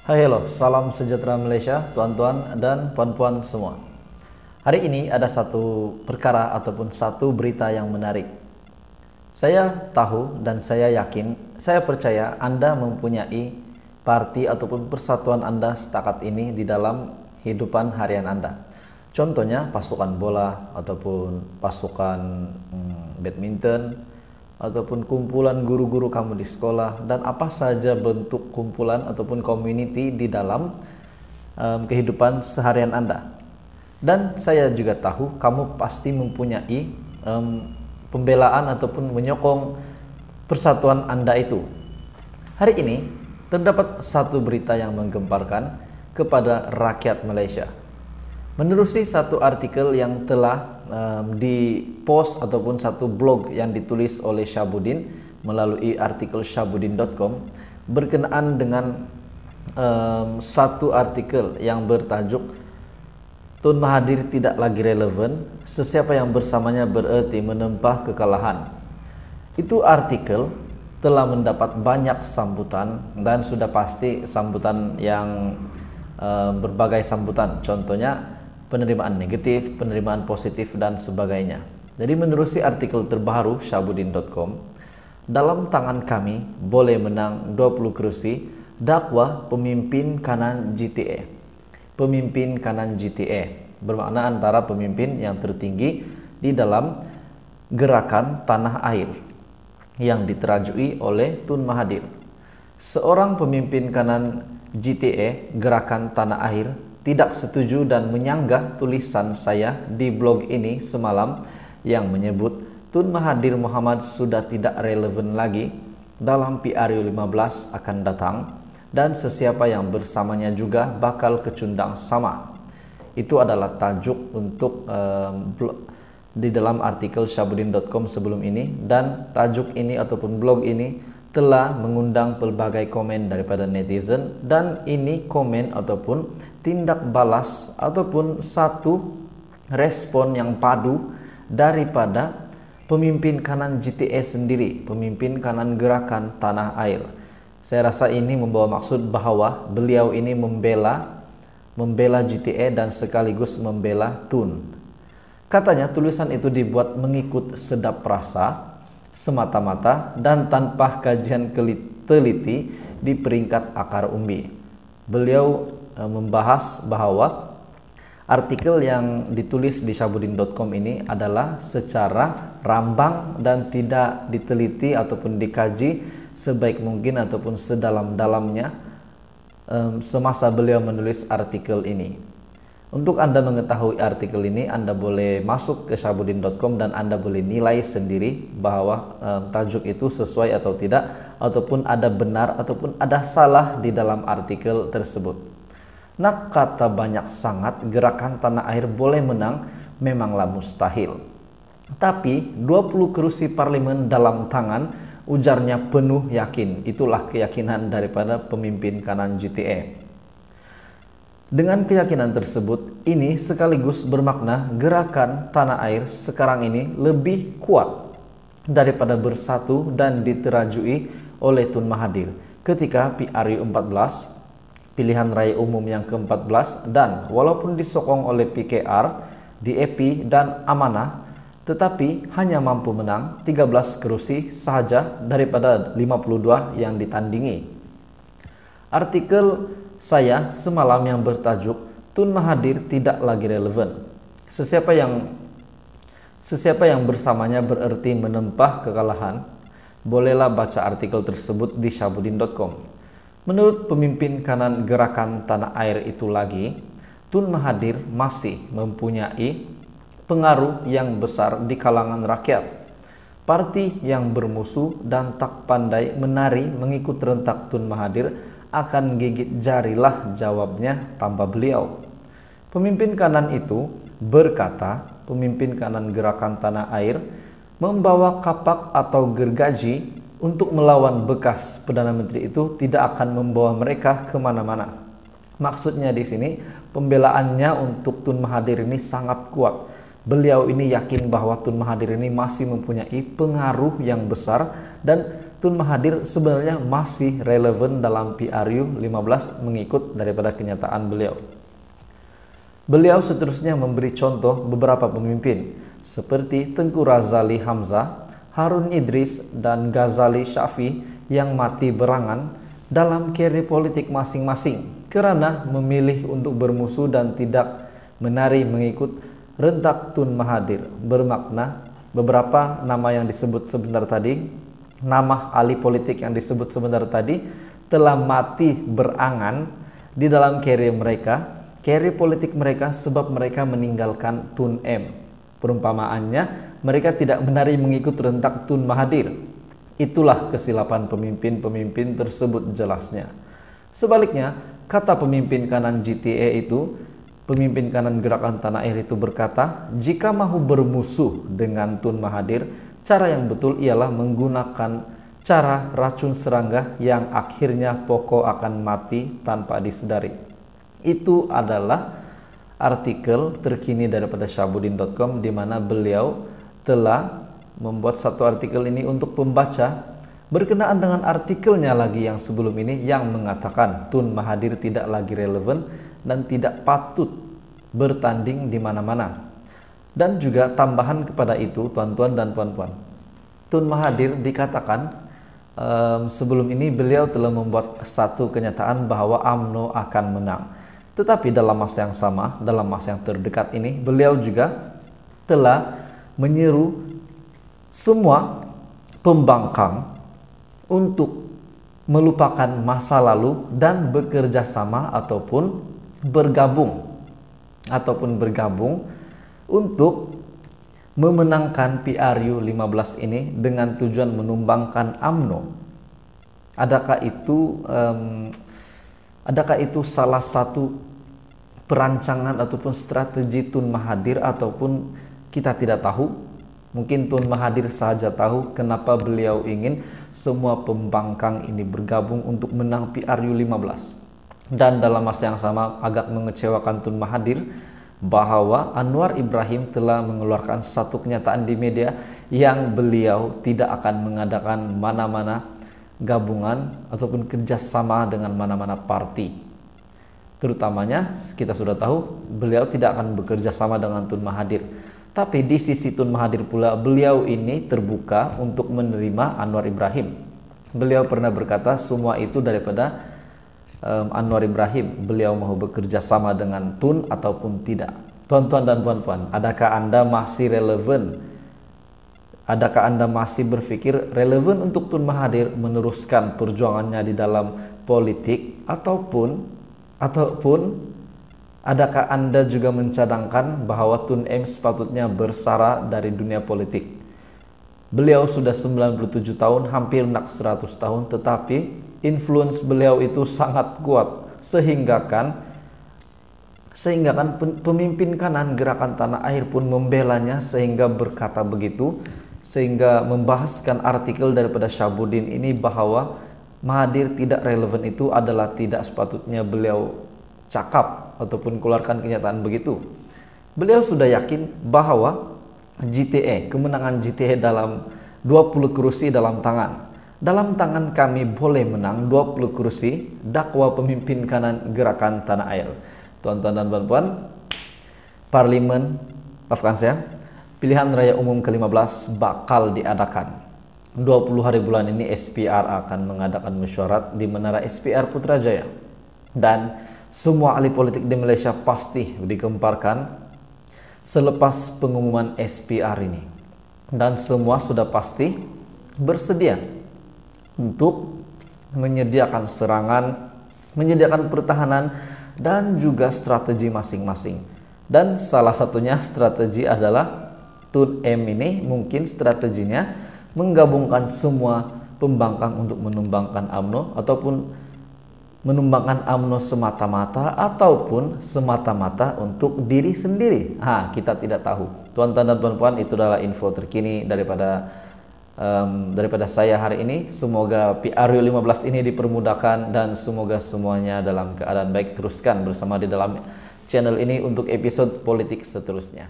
Hai, hello, salam sejahtera Malaysia, tuan-tuan dan puan-puan semua. Hari ini ada satu perkara ataupun satu berita yang menarik. Saya tahu dan saya yakin, saya percaya Anda mempunyai parti ataupun persatuan Anda setakat ini di dalam hidupan harian Anda. Contohnya pasukan bola ataupun pasukan badminton, ataupun kumpulan guru-guru kamu di sekolah, dan apa saja bentuk kumpulan ataupun community di dalam kehidupan seharian Anda. Dan saya juga tahu kamu pasti mempunyai pembelaan ataupun menyokong persatuan Anda itu. Hari ini terdapat satu berita yang menggemparkan kepada rakyat Malaysia. Menerusi satu artikel yang telah di-post ataupun satu blog yang ditulis oleh Syabuddin melalui artikel syabuddin.com berkenaan dengan satu artikel yang bertajuk Tun Mahathir tidak lagi relevan, sesiapa yang bersamanya bererti menempah kekalahan. Itu artikel telah mendapat banyak sambutan dan sudah pasti sambutan yang berbagai sambutan, contohnya penerimaan negatif, penerimaan positif, dan sebagainya. Jadi menerusi artikel terbaru syabuddin.com, dalam tangan kami boleh menang 20 kursi dakwah pemimpin kanan GTA. Pemimpin kanan GTA bermakna antara pemimpin yang tertinggi di dalam gerakan tanah air yang diterajui oleh Tun Mahathir. Seorang pemimpin kanan GTA, gerakan tanah air, tidak setuju dan menyanggah tulisan saya di blog ini semalam yang menyebut Tun Mahathir Mohamad sudah tidak relevan lagi dalam PRU 15 akan datang dan sesiapa yang bersamanya juga bakal kecundang sama. Itu adalah tajuk untuk di dalam artikel syabuddin.com sebelum ini, dan tajuk ini ataupun blog ini telah mengundang pelbagai komen daripada netizen, dan ini komen ataupun tindak balas ataupun satu respon yang padu daripada pemimpin kanan GTA sendiri, pemimpin kanan gerakan tanah air. Saya rasa ini membawa maksud bahwa beliau ini membela GTA dan sekaligus membela Tun. Katanya tulisan itu dibuat mengikut sedap rasa semata-mata dan tanpa kajian teliti di peringkat akar umbi. Beliau membahas bahwa artikel yang ditulis di syabuddin.com ini adalah secara rambang dan tidak diteliti ataupun dikaji sebaik mungkin ataupun sedalam-dalamnya semasa beliau menulis artikel ini. Untuk Anda mengetahui artikel ini, Anda boleh masuk ke syabuddin.com dan Anda boleh nilai sendiri bahwa tajuk itu sesuai atau tidak, ataupun ada benar ataupun ada salah di dalam artikel tersebut. Nak kata banyak sangat, gerakan tanah air boleh menang memanglah mustahil. Tapi 20 kursi parlimen dalam tangan, ujarnya penuh yakin. Itulah keyakinan daripada pemimpin kanan GTA. Dengan keyakinan tersebut, ini sekaligus bermakna gerakan tanah air sekarang ini lebih kuat daripada bersatu dan diterajui oleh Tun Mahathir ketika PRU 14, pilihan raya umum yang ke-14, dan walaupun disokong oleh PKR, DAP, dan Amanah, tetapi hanya mampu menang 13 kursi sahaja daripada 52 yang ditandingi. Artikel saya semalam yang bertajuk Tun Mahathir tidak lagi relevan, sesiapa yang bersamanya bererti menempah kekalahan, bolehlah baca artikel tersebut di syabuddin.com. Menurut pemimpin kanan gerakan tanah air itu lagi, Tun Mahathir masih mempunyai pengaruh yang besar di kalangan rakyat. Parti yang bermusuh dan tak pandai menari mengikut rentak Tun Mahathir akan gigit jarilah, jawabnya tambah beliau. Pemimpin kanan itu berkata pemimpin kanan gerakan tanah air membawa kapak atau gergaji untuk melawan bekas Perdana Menteri itu tidak akan membawa mereka kemana-mana. Maksudnya di sini pembelaannya untuk Tun Mahathir ini sangat kuat. Beliau ini yakin bahwa Tun Mahathir ini masih mempunyai pengaruh yang besar dan Tun Mahathir sebenarnya masih relevan dalam PRU 15 mengikut daripada kenyataan beliau. Beliau seterusnya memberi contoh beberapa pemimpin seperti Tengku Razali Hamzah, Harun Idris, dan Ghazali Shafii yang mati berangan dalam karier politik masing-masing karena memilih untuk bermusuh dan tidak menari mengikut rentak Tun Mahathir. Bermakna beberapa nama yang disebut sebentar tadi, nama ahli politik yang disebut sebentar tadi telah mati berangan di dalam karier politik mereka sebab mereka meninggalkan Tun M. Perumpamaannya, mereka tidak menari mengikut rentak Tun Mahathir. Itulah kesilapan pemimpin-pemimpin tersebut jelasnya. Sebaliknya, kata pemimpin kanan GTA itu, pemimpin kanan Gerakan Tanah Air itu berkata, jika mahu bermusuh dengan Tun Mahathir, cara yang betul ialah menggunakan cara racun serangga yang akhirnya pokok akan mati tanpa disedari. Itu adalah artikel terkini daripada syahbudin.com di mana beliau telah membuat satu artikel ini untuk pembaca berkenaan dengan artikelnya lagi yang sebelum ini yang mengatakan Tun Mahathir tidak lagi relevan dan tidak patut bertanding di mana-mana. Dan juga tambahan kepada itu, tuan-tuan dan puan-puan, Tun Mahathir dikatakan sebelum ini beliau telah membuat satu kenyataan bahwa UMNO akan menang. Tetapi dalam masa yang sama, dalam masa yang terdekat ini, beliau juga telah menyeru semua pembangkang untuk melupakan masa lalu dan bekerja sama ataupun bergabung untuk memenangkan PRU 15 ini dengan tujuan menumbangkan UMNO. Adakah itu salah satu perancangan ataupun strategi Tun Mahathir ataupun kita tidak tahu? Mungkin Tun Mahathir saja tahu kenapa beliau ingin semua pembangkang ini bergabung untuk menang PRU 15. Dan dalam masa yang sama agak mengecewakan Tun Mahathir bahwa Anwar Ibrahim telah mengeluarkan satu kenyataan di media yang beliau tidak akan mengadakan mana-mana gabungan ataupun kerjasama dengan mana-mana parti. Terutamanya kita sudah tahu beliau tidak akan bekerja sama dengan Tun Mahathir. Tapi di sisi Tun Mahathir pula beliau ini terbuka untuk menerima Anwar Ibrahim. Beliau pernah berkata semua itu daripada Anwar Ibrahim. Beliau mau bekerja sama dengan Tun ataupun tidak. Tuan-tuan dan puan-puan, adakah Anda masih relevan? Adakah Anda masih berpikir relevan untuk Tun Mahathir meneruskan perjuangannya di dalam politik ataupun adakah Anda juga mencadangkan bahwa Tun M sepatutnya bersara dari dunia politik? Beliau sudah 97 tahun, hampir nak 100 tahun, tetapi influence beliau itu sangat kuat sehingga kan pemimpin kanan Gerakan Tanah Air pun membelanya sehingga berkata begitu, sehingga membahaskan artikel daripada Syahbudin ini bahwa Mahathir tidak relevan itu adalah tidak sepatutnya beliau cakap ataupun keluarkan kenyataan begitu. Beliau sudah yakin bahwa kemenangan GTA dalam 20 kursi dalam tangan kami boleh menang 20 kursi dakwa pemimpin kanan Gerakan Tanah Air. Tuan-tuan dan puan-puan, pilihan raya umum ke-15 bakal diadakan. 20 hari bulan ini SPR akan mengadakan mesyuarat di Menara SPR Putrajaya. Dan semua ahli politik di Malaysia pasti digemparkan selepas pengumuman SPR ini. Dan semua sudah pasti bersedia untuk menyediakan serangan, menyediakan pertahanan, dan juga strategi masing-masing. Dan salah satunya strategi adalah Tun M ini mungkin strateginya menggabungkan semua pembangkang untuk menumbangkan UMNO ataupun menumbangkan UMNO semata-mata ataupun semata-mata untuk diri sendiri. Kita tidak tahu. Tuan-tuan dan puan-puan, itu adalah info terkini daripada saya hari ini. Semoga PRU 15 ini dipermudahkan dan semoga semuanya dalam keadaan baik. Teruskan bersama di dalam channel ini untuk episode politik seterusnya.